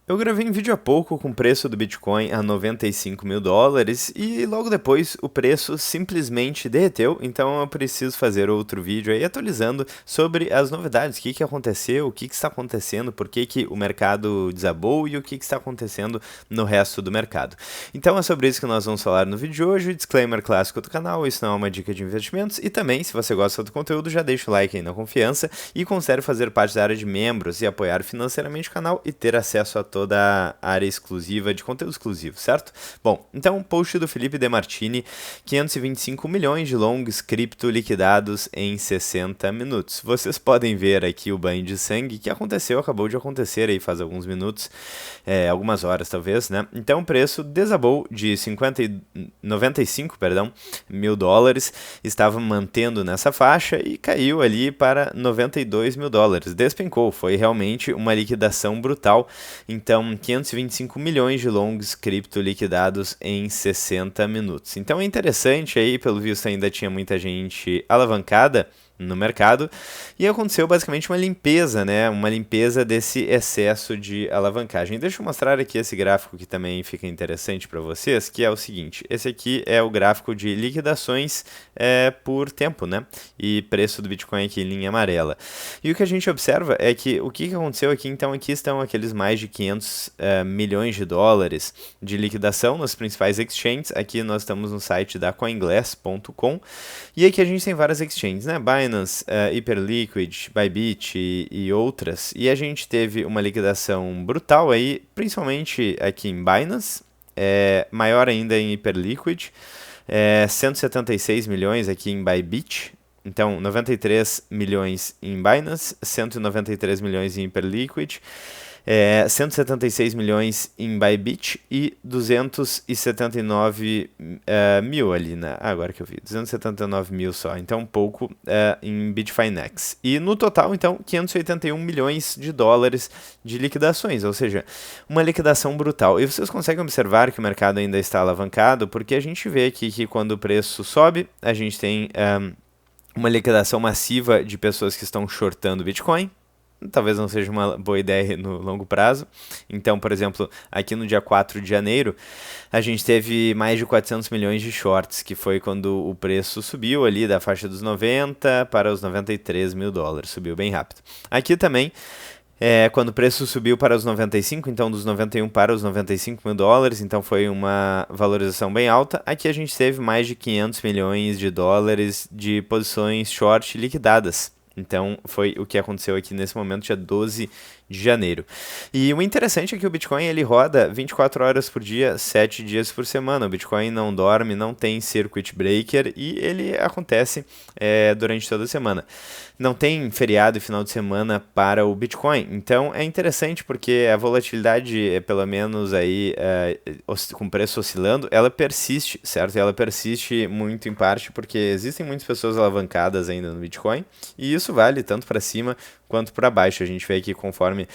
Eu gravei um vídeo há pouco com o preço do Bitcoin a US$ 95.000 e logo depois o preço simplesmente derreteu, então eu preciso fazer outro vídeo aí atualizando sobre as novidades, o que aconteceu, o que está acontecendo, por que o mercado desabou e o que está acontecendo no resto do mercado. Então é sobre isso que nós vamos falar no vídeo de hoje, disclaimer clássico do canal, isso não é uma dica de investimentos e também, se você gosta do conteúdo, já deixa o like aí na confiança e considere fazer parte da área de membros e apoiar financeiramente o canal e ter acesso a toda a área exclusiva de conteúdo exclusivo, certo? Bom, então post do Felipe De Martini, 525 milhões de longs cripto liquidados em 60 minutos. Vocês podem ver aqui o banho de sangue que aconteceu, acabou de acontecer aí faz alguns minutos, algumas horas talvez, né? Então o preço desabou de 95, perdão, mil dólares, estava mantendo nessa faixa e caiu ali para US$ 92.000, despencou, foi realmente uma liquidação brutal. Então, 525 milhões de longs cripto liquidados em 60 minutos. Então é interessante aí, pelo visto ainda tinha muita gente alavancada no mercado e aconteceu basicamente uma limpeza, né? Uma limpeza desse excesso de alavancagem. Deixa eu mostrar aqui esse gráfico que também fica interessante para vocês, que é o seguinte: esse aqui é o gráfico de liquidações por tempo, né? E preço do Bitcoin aqui em linha amarela. E o que a gente observa é que o que aconteceu aqui, então aqui estão aqueles mais de 500 milhões de dólares de liquidação nos principais exchanges. Aqui nós estamos no site da coinglass.com e aqui a gente tem várias exchanges, né? Binance, Hyperliquid, Bybit e outras. E a gente teve uma liquidação brutal aí, principalmente aqui em Binance, maior ainda em Hyperliquid, 176 milhões aqui em Bybit. Então, 93 milhões em Binance, 193 milhões em Hyperliquid, 176 milhões em Bybit e 279 mil ali, né? Agora que eu vi, 279 mil só, então um pouco em Bitfinex. E no total, então, 581 milhões de dólares de liquidações, ou seja, uma liquidação brutal. E vocês conseguem observar que o mercado ainda está alavancado, porque a gente vê aqui que quando o preço sobe, a gente tem uma liquidação massiva de pessoas que estão shortando Bitcoin. Talvez não seja uma boa ideia no longo prazo. Então, por exemplo, aqui no dia 4 de janeiro, a gente teve mais de 400 milhões de shorts, que foi quando o preço subiu ali da faixa dos 90 para os 93 mil dólares, subiu bem rápido. Aqui também, quando o preço subiu para os 95, então dos 91 para os 95 mil dólares, então foi uma valorização bem alta. Aqui a gente teve mais de 500 milhões de dólares de posições short liquidadas. Então, foi o que aconteceu aqui nesse momento, dia 12 de janeiro. E o interessante é que o Bitcoin ele roda 24 horas por dia, 7 dias por semana. O Bitcoin não dorme, não tem circuit breaker e ele acontece durante toda a semana. Não tem feriado e final de semana para o Bitcoin. Então, é interessante porque a volatilidade, pelo menos aí, com preço oscilando, ela persiste, certo? E ela persiste muito em parte porque existem muitas pessoas alavancadas ainda no Bitcoin e isso vale tanto para cima quanto para baixo. A gente vê que conforme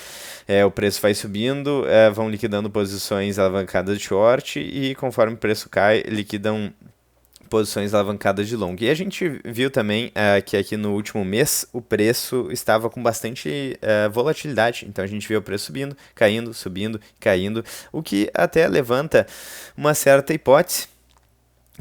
o preço vai subindo, vão liquidando posições alavancadas de short e conforme o preço cai, liquidam posições alavancadas de long. E a gente viu também que aqui no último mês o preço estava com bastante volatilidade. Então a gente viu o preço subindo, caindo, o que até levanta uma certa hipótese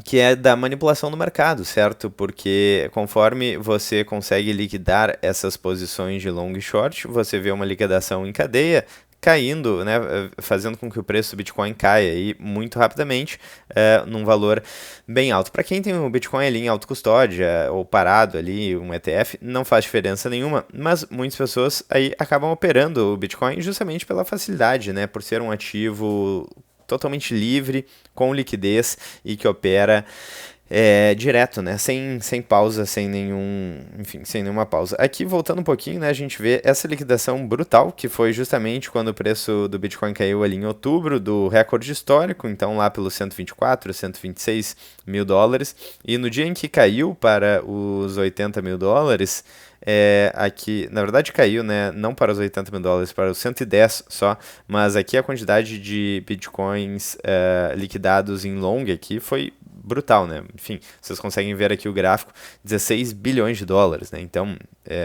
que é da manipulação do mercado, certo? Porque conforme você consegue liquidar essas posições de long e short, você vê uma liquidação em cadeia caindo, né, fazendo com que o preço do Bitcoin caia aí muito rapidamente, num valor bem alto. Para quem tem o Bitcoin ali em autocustódia ou parado ali, um ETF, não faz diferença nenhuma, mas muitas pessoas aí acabam operando o Bitcoin justamente pela facilidade, né, por ser um ativo totalmente livre, com liquidez e que opera direto, né? Sem pausa, sem nenhuma pausa. Aqui, voltando um pouquinho, né, a gente vê essa liquidação brutal, que foi justamente quando o preço do Bitcoin caiu ali em outubro, do recorde histórico, então lá pelos 124, 126 mil dólares, e no dia em que caiu para os 80 mil dólares, aqui, na verdade caiu, né, não para os 80 mil dólares, para os 110 só, mas aqui a quantidade de bitcoins liquidados em long aqui foi brutal, né? Enfim, vocês conseguem ver aqui o gráfico, 16 bilhões de dólares, né? Então,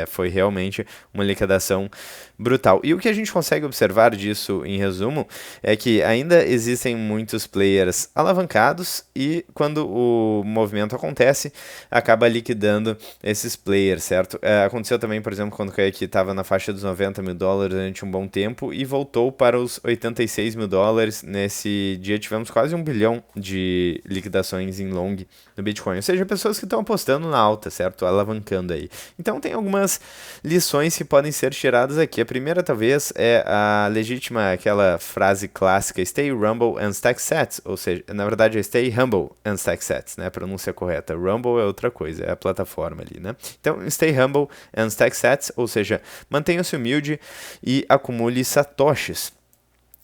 foi realmente uma liquidação brutal. E o que a gente consegue observar disso, em resumo, é que ainda existem muitos players alavancados e quando o movimento acontece, acaba liquidando esses players, certo? Aconteceu também, por exemplo, quando o aqui estava na faixa dos 90 mil dólares durante um bom tempo e voltou para os 86 mil dólares. Nesse dia tivemos quase 1 bilhão de liquidações em long no Bitcoin, ou seja, pessoas que estão apostando na alta, certo? Alavancando aí. Então tem algumas lições que podem ser tiradas aqui. A primeira, talvez, é a legítima, aquela frase clássica, stay rumble and stack sats, ou seja, na verdade é stay humble and stack sats, né? A pronúncia correta. Rumble é outra coisa, é a plataforma ali, né? Então, stay humble and stack sats, ou seja, mantenha-se humilde e acumule satoshis.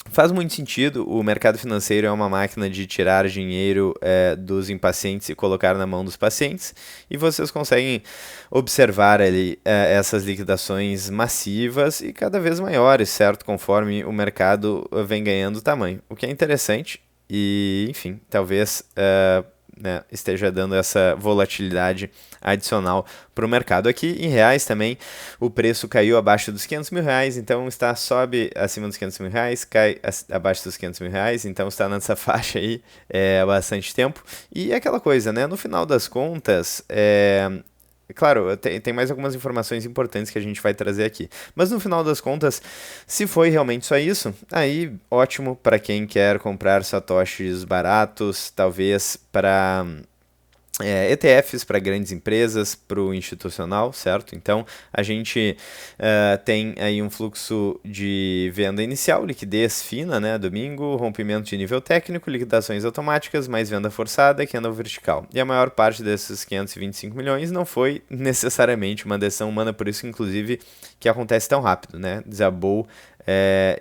Faz muito sentido, o mercado financeiro é uma máquina de tirar dinheiro dos impacientes e colocar na mão dos pacientes, e vocês conseguem observar ali essas liquidações massivas e cada vez maiores, certo? Conforme o mercado vem ganhando tamanho, o que é interessante e, enfim, talvez né, esteja dando essa volatilidade adicional para o mercado. Aqui em reais também o preço caiu abaixo dos 500 mil reais, então sobe acima dos 500 mil reais, cai abaixo dos 500 mil reais, então está nessa faixa aí há bastante tempo. E é aquela coisa, né, no final das contas, claro, tem mais algumas informações importantes que a gente vai trazer aqui. Mas no final das contas, se foi realmente só isso, aí ótimo para quem quer comprar satoshis baratos, talvez para ETFs para grandes empresas, para o institucional, certo? Então, a gente tem aí um fluxo de venda inicial, liquidez fina, né, domingo, rompimento de nível técnico, liquidações automáticas, mais venda forçada, candle vertical. E a maior parte desses 525 milhões não foi necessariamente uma decisão humana, por isso, inclusive, que acontece tão rápido, né? Desabou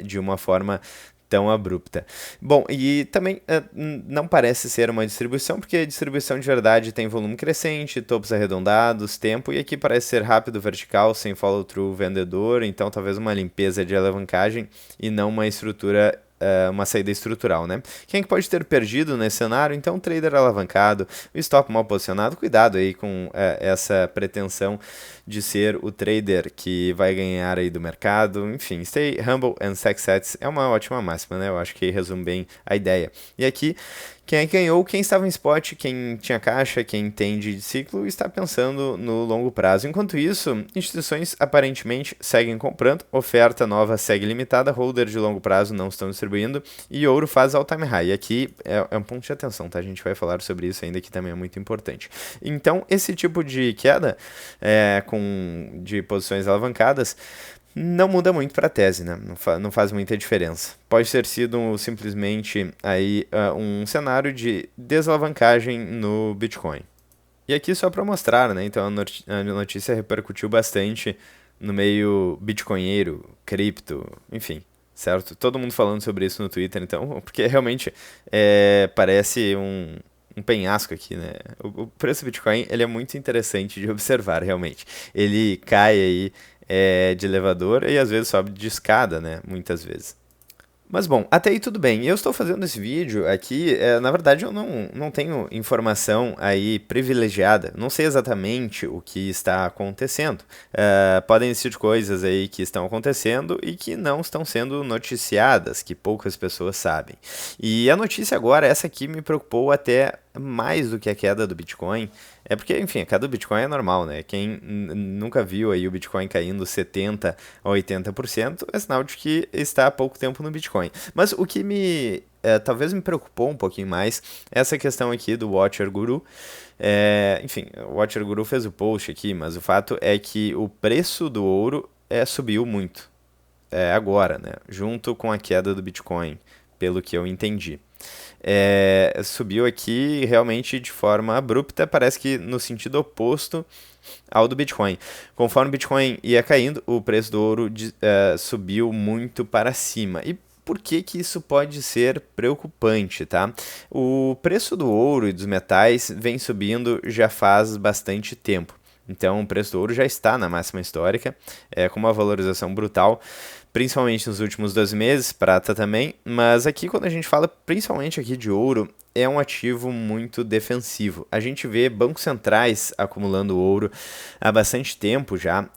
de uma forma tão abrupta. Bom, e também não parece ser uma distribuição, porque a distribuição de verdade tem volume crescente, topos arredondados, tempo, e aqui parece ser rápido, vertical, sem follow-through vendedor, então talvez uma limpeza de alavancagem e não uma estrutura uma saída estrutural, né? Quem é que pode ter perdido nesse cenário? Então, o trader alavancado, o stop mal posicionado, cuidado aí com essa pretensão de ser o trader que vai ganhar aí do mercado. Enfim, stay humble and stack sats é uma ótima máxima, né? Eu acho que resume bem a ideia. E aqui, quem é que ganhou? Quem estava em spot, quem tinha caixa, quem entende de ciclo, está pensando no longo prazo. Enquanto isso, instituições aparentemente seguem comprando, oferta nova segue limitada, holder de longo prazo não estão distribuindo e ouro faz all-time high. E aqui é um ponto de atenção, tá? A gente vai falar sobre isso ainda, que também é muito importante. Então, esse tipo de queda de posições alavancadas não muda muito para a tese, né? Não faz muita diferença. Pode ter sido simplesmente aí, um cenário de desalavancagem no Bitcoin. E aqui só para mostrar, né? Então a notícia repercutiu bastante no meio bitcoinheiro, cripto, enfim, certo? Todo mundo falando sobre isso no Twitter, então, porque realmente parece um penhasco aqui, né? O preço do Bitcoin, ele é muito interessante de observar, realmente. Ele cai aí de elevador e às vezes sobe de escada, né? Muitas vezes. Mas bom, até aí tudo bem. Eu estou fazendo esse vídeo aqui, na verdade eu não tenho informação aí privilegiada, não sei exatamente o que está acontecendo. Podem existir coisas aí que estão acontecendo e que não estão sendo noticiadas, que poucas pessoas sabem. E a notícia agora, essa aqui me preocupou até mais do que a queda do Bitcoin. É porque, enfim, a queda do Bitcoin é normal, né? Quem nunca viu aí o Bitcoin caindo 70% a 80% é sinal de que está há pouco tempo no Bitcoin. Mas o que talvez me preocupou um pouquinho mais é essa questão aqui do Watcher Guru. Enfim, o Watcher Guru fez o post aqui, mas o fato é que o preço do ouro subiu muito agora, né? Junto com a queda do Bitcoin, pelo que eu entendi. Subiu aqui realmente de forma abrupta, parece que no sentido oposto ao do Bitcoin. Conforme o Bitcoin ia caindo, o preço do ouro subiu muito para cima. E por que isso pode ser preocupante, tá? O preço do ouro e dos metais vem subindo já faz bastante tempo. Então, o preço do ouro já está na máxima histórica, com uma valorização brutal, principalmente nos últimos 12 meses, prata também, mas aqui quando a gente fala principalmente aqui de ouro, é um ativo muito defensivo. A gente vê bancos centrais acumulando ouro há bastante tempo já.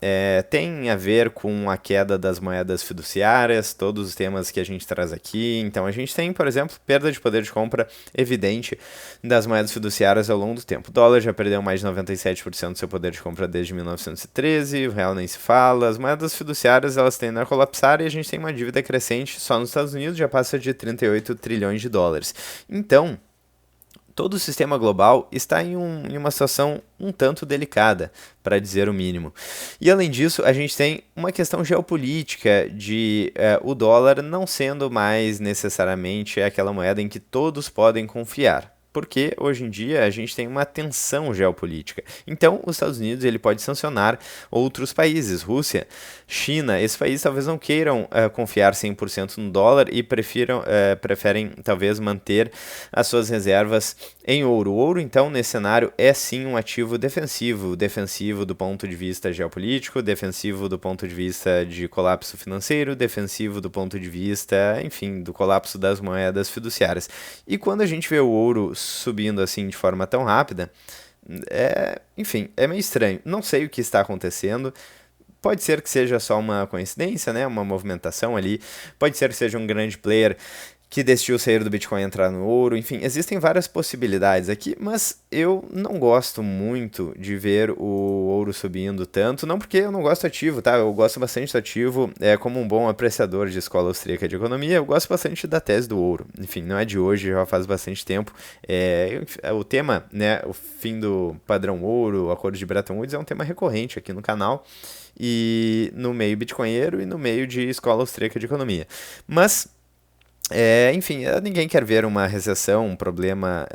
Tem a ver com a queda das moedas fiduciárias, todos os temas que a gente traz aqui. Então a gente tem, por exemplo, perda de poder de compra evidente das moedas fiduciárias ao longo do tempo. O dólar já perdeu mais de 97% do seu poder de compra desde 1913, o real nem se fala. As moedas fiduciárias elas tendem a colapsar e a gente tem uma dívida crescente só nos Estados Unidos, já passa de 38 trilhões de dólares. Então, todo o sistema global está em uma situação um tanto delicada, para dizer o mínimo. E além disso, a gente tem uma questão geopolítica de o dólar não sendo mais necessariamente aquela moeda em que todos podem confiar. Porque hoje em dia a gente tem uma tensão geopolítica. Então, os Estados Unidos ele pode sancionar outros países, Rússia, China. Esses países talvez não queiram confiar 100% no dólar e preferem talvez manter as suas reservas em ouro. O ouro, então, nesse cenário, é sim um ativo defensivo. Defensivo do ponto de vista geopolítico, defensivo do ponto de vista de colapso financeiro, defensivo do ponto de vista, enfim, do colapso das moedas fiduciárias. E quando a gente vê o ouro subindo assim de forma tão rápida, enfim, é meio estranho. Não sei o que está acontecendo. Pode ser que seja só uma coincidência, né? Uma movimentação ali. Pode ser que seja um grande player que decidiu sair do Bitcoin e entrar no ouro. Enfim, existem várias possibilidades aqui, mas eu não gosto muito de ver o ouro subindo tanto, não porque eu não gosto do ativo, tá? Eu gosto bastante do ativo, como um bom apreciador de escola austríaca de economia, eu gosto bastante da tese do ouro. Enfim, não é de hoje, já faz bastante tempo. O tema, né, o fim do padrão ouro, o acordo de Bretton Woods é um tema recorrente aqui no canal, e no meio bitcoinheiro e no meio de escola austríaca de economia. Mas enfim, ninguém quer ver uma recessão, um problema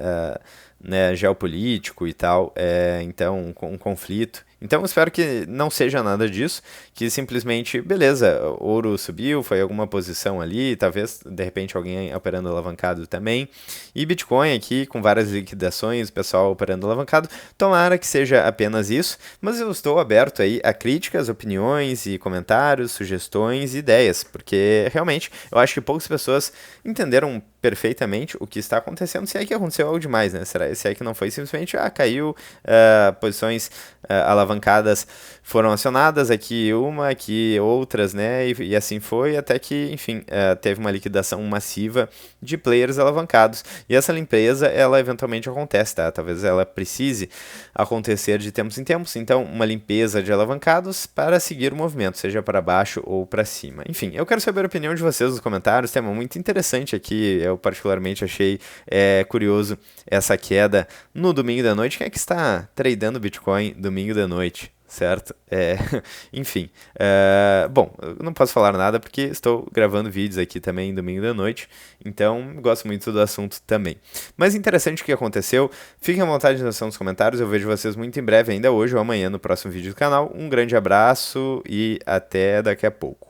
né, geopolítico e tal, então um conflito. Então eu espero que não seja nada disso, que simplesmente, beleza, ouro subiu, foi alguma posição ali, talvez de repente alguém operando alavancado também, e Bitcoin aqui com várias liquidações, o pessoal operando alavancado, tomara que seja apenas isso, mas eu estou aberto aí a críticas, opiniões e comentários, sugestões e ideias, porque realmente eu acho que poucas pessoas entenderam perfeitamente o que está acontecendo, se é que aconteceu algo demais, né? Se é que não foi simplesmente, caiu, posições alavancadas foram acionadas, aqui uma, aqui outras, né? E assim foi, até que, enfim, teve uma liquidação massiva de players alavancados. E essa limpeza, ela eventualmente acontece, tá? Talvez ela precise acontecer de tempos em tempos. Então, uma limpeza de alavancados para seguir o movimento, seja para baixo ou para cima. Enfim, eu quero saber a opinião de vocês nos comentários. Tema muito interessante aqui. Eu particularmente achei curioso essa queda no domingo da noite. Quem é que está tradando Bitcoin domingo da noite? Certo? Enfim. Bom, eu não posso falar nada porque estou gravando vídeos aqui também domingo da noite, então gosto muito do assunto também. Mas interessante o que aconteceu, fiquem à vontade na seção dos comentários, eu vejo vocês muito em breve, ainda hoje ou amanhã no próximo vídeo do canal. Um grande abraço e até daqui a pouco.